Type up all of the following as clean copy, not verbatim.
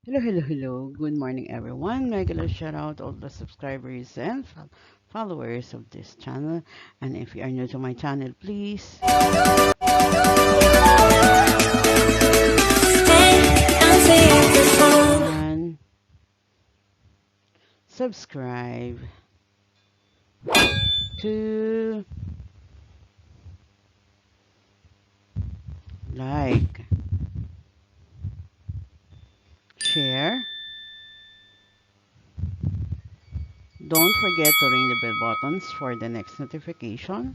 Hello, hello, hello. Good morning, everyone. Regular shout out all the subscribers and followers of this channel. And if you are new to my channel, please and subscribe to like, share. Don't forget to ring the bell buttons for the next notification.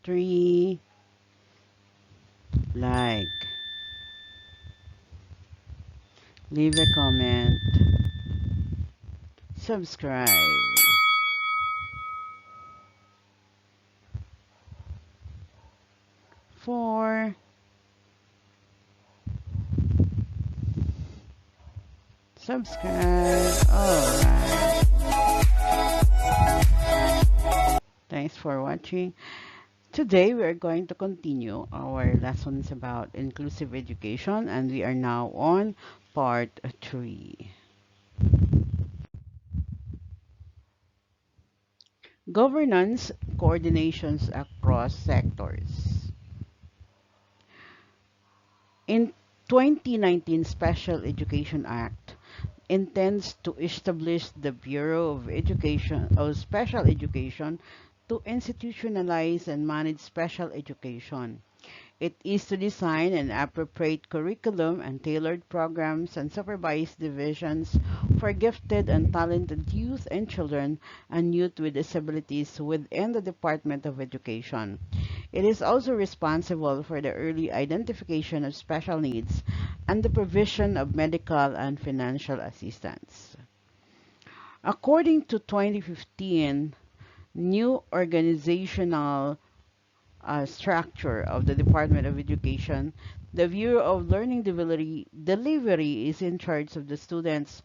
3. Like, leave a comment, subscribe. 4. Subscribe. Alright. Thanks for watching. Today we are going to continue our lessons about inclusive education, and we are now on part 3. Governance coordinations across sectors. In 2019 Special Education Act intends to establish the Bureau of Education of Special Education to institutionalize and manage special education. It is to design an appropriate curriculum and tailored programs and supervise divisions for gifted and talented youth and children and youth with disabilities within the Department of Education. It is also responsible for the early identification of special needs and the provision of medical and financial assistance. According to 2015 new organizational structure of the Department of Education, the Bureau of Learning Delivery is in charge of the Students'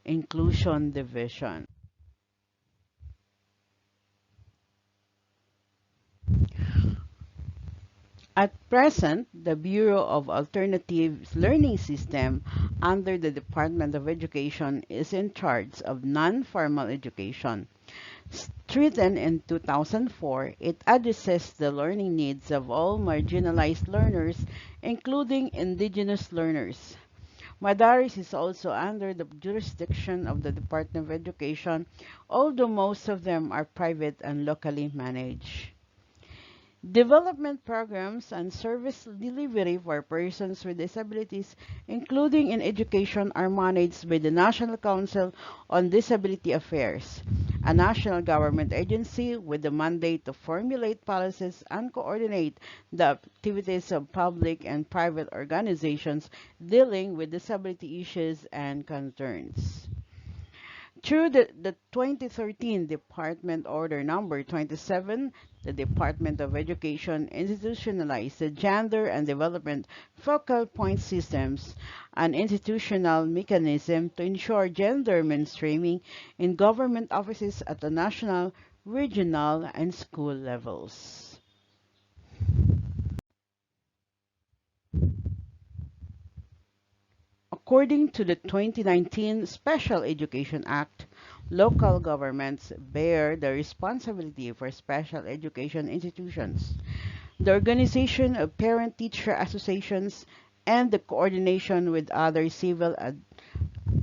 Inclusion Division. At present, the Bureau of Alternative Learning System under the Department of Education is in charge of non-formal education. Written in 2004, it addresses the learning needs of all marginalized learners, including indigenous learners. Madaris is also under the jurisdiction of the Department of Education, although most of them are private and locally managed. Development programs and service delivery for persons with disabilities, including in education, are managed by the National Council on Disability Affairs, a national government agency with the mandate to formulate policies and coordinate the activities of public and private organizations dealing with disability issues and concerns. Through the 2013 Department Order Number 27, the Department of Education institutionalized the Gender and Development Focal Point Systems, an institutional mechanism to ensure gender mainstreaming in government offices at the national, regional, and school levels. According to the 2019 Special Education Act, local governments bear the responsibility for special education institutions, the organization of parent-teacher associations, and the coordination with other civil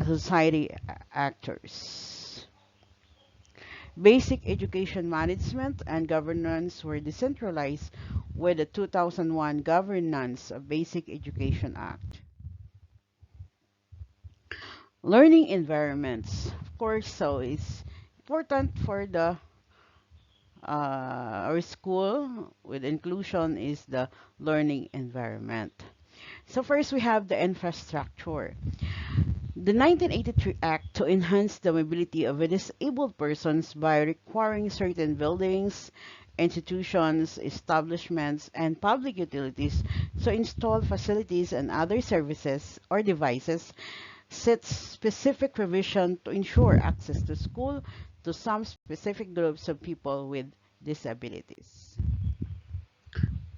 society actors. Basic education management and governance were decentralized with the 2001 Governance of Basic Education Act. Learning environments, of course, so it's important for the our school with inclusion is the learning environment. So first we have the infrastructure. The 1983 Act to enhance the mobility of disabled persons by requiring certain buildings, institutions, establishments, and public utilities to install facilities and other services or devices sets specific provision to ensure access to school to some specific groups of people with disabilities.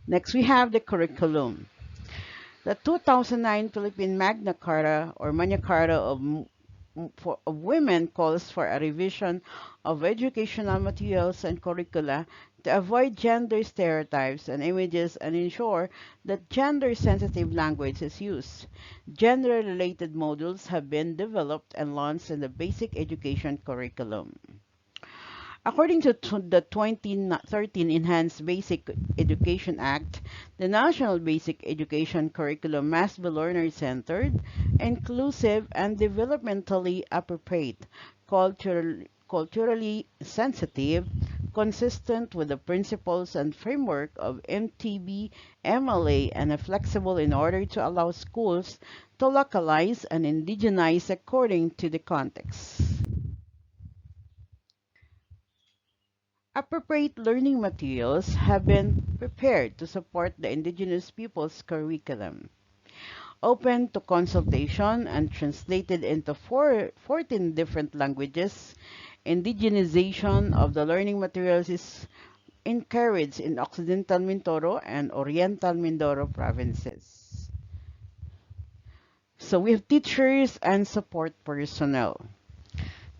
Next, we have the curriculum. The 2009 Philippine Magna Carta of Women calls for a revision of educational materials and curricula to avoid gender stereotypes and images and ensure that gender-sensitive language is used. Gender-related modules have been developed and launched in the basic education curriculum. According to the 2013 Enhanced Basic Education Act, the National Basic Education curriculum must be learner-centered, inclusive, and developmentally appropriate, culturally sensitive, consistent with the principles and framework of MTB, MLA, and flexible in order to allow schools to localize and indigenize according to the context. Appropriate learning materials have been prepared to support the indigenous peoples' curriculum. Open to consultation and translated into 14 different languages, indigenization of the learning materials is encouraged in Occidental Mindoro and Oriental Mindoro provinces. So we have teachers and support personnel.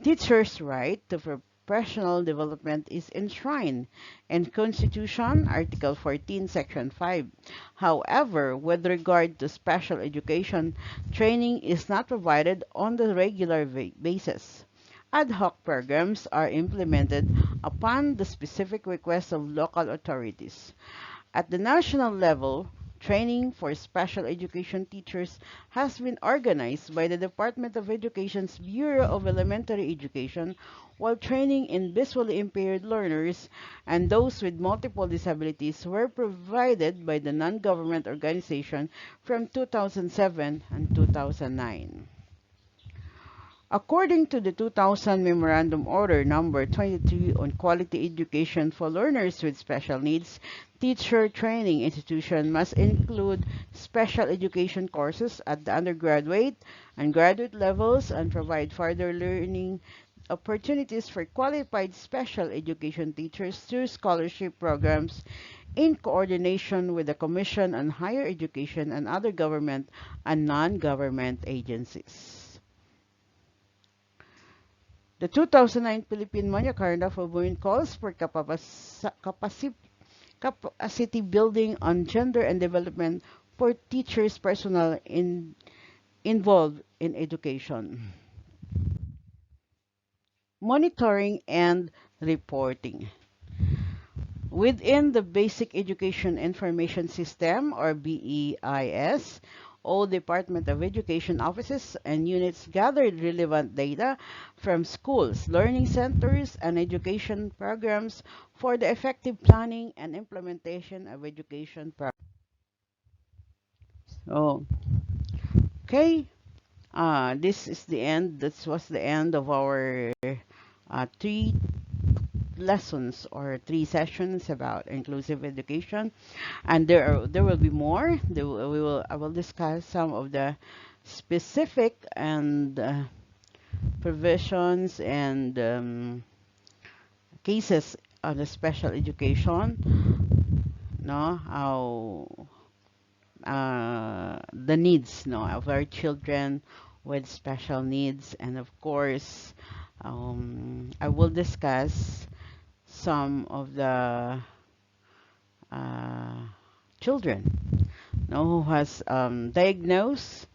Teachers' right to professional development is enshrined in Constitution, Article 14, Section 5. However, with regard to special education, training is not provided on the regular basis. Ad hoc programs are implemented upon the specific request of local authorities. At the national level, training for special education teachers has been organized by the Department of Education's Bureau of Elementary Education, while training in visually impaired learners and those with multiple disabilities were provided by the non-government organization from 2007 and 2009. According to the 2000 Memorandum Order Number 23 on Quality Education for Learners with Special Needs, teacher training institution must include special education courses at the undergraduate and graduate levels and provide further learning opportunities for qualified special education teachers through scholarship programs in coordination with the Commission on Higher Education and other government and non-government agencies. The 2009 Philippine Magna Carta for Women calls for capacity building on gender and development for teachers personnel involved in education. Monitoring and reporting. Within the Basic Education Information System, or BEIS, all Department of Education offices and units gathered relevant data from schools, learning centers, and education programs for the effective planning and implementation of education programs. Oh, okay. This is the end. This was the end of our three lessons or three sessions about inclusive education, and there will be more. I will discuss some of the specific and provisions and cases on the special education. No, how the needs, no, of our children with special needs, and of course, I will discuss some of the uh, children, no, who has diagnosed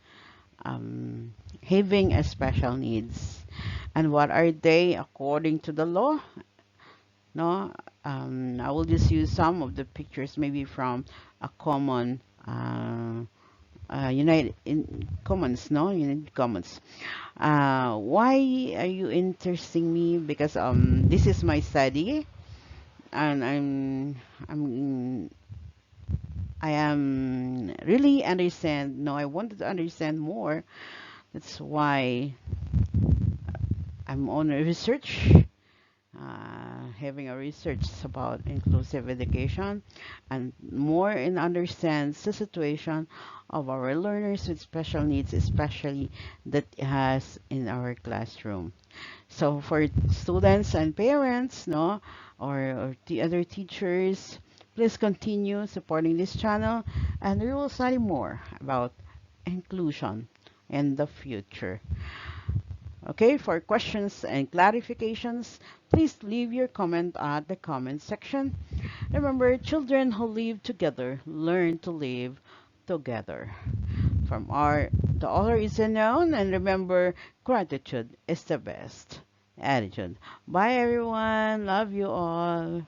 having a special needs, and what are they according to the law. No, I will just use some of the pictures, maybe from a common United in Commons, no, United Commons. Why are you interesting me? Because this is my study, and I'm I am really understand. No, I wanted to understand more. That's why I'm on a research, having a research about inclusive education and more in understands the situation of our learners with special needs, especially that has in our classroom. So for students and parents, no, or the other teachers, Please continue supporting this channel, and we will study more about inclusion in the future. Okay, for questions and clarifications, please leave your comment at the comment section. Remember, children who live together learn to live together. The author is unknown, and remember, gratitude is the best attitude. Bye everyone. Love you all.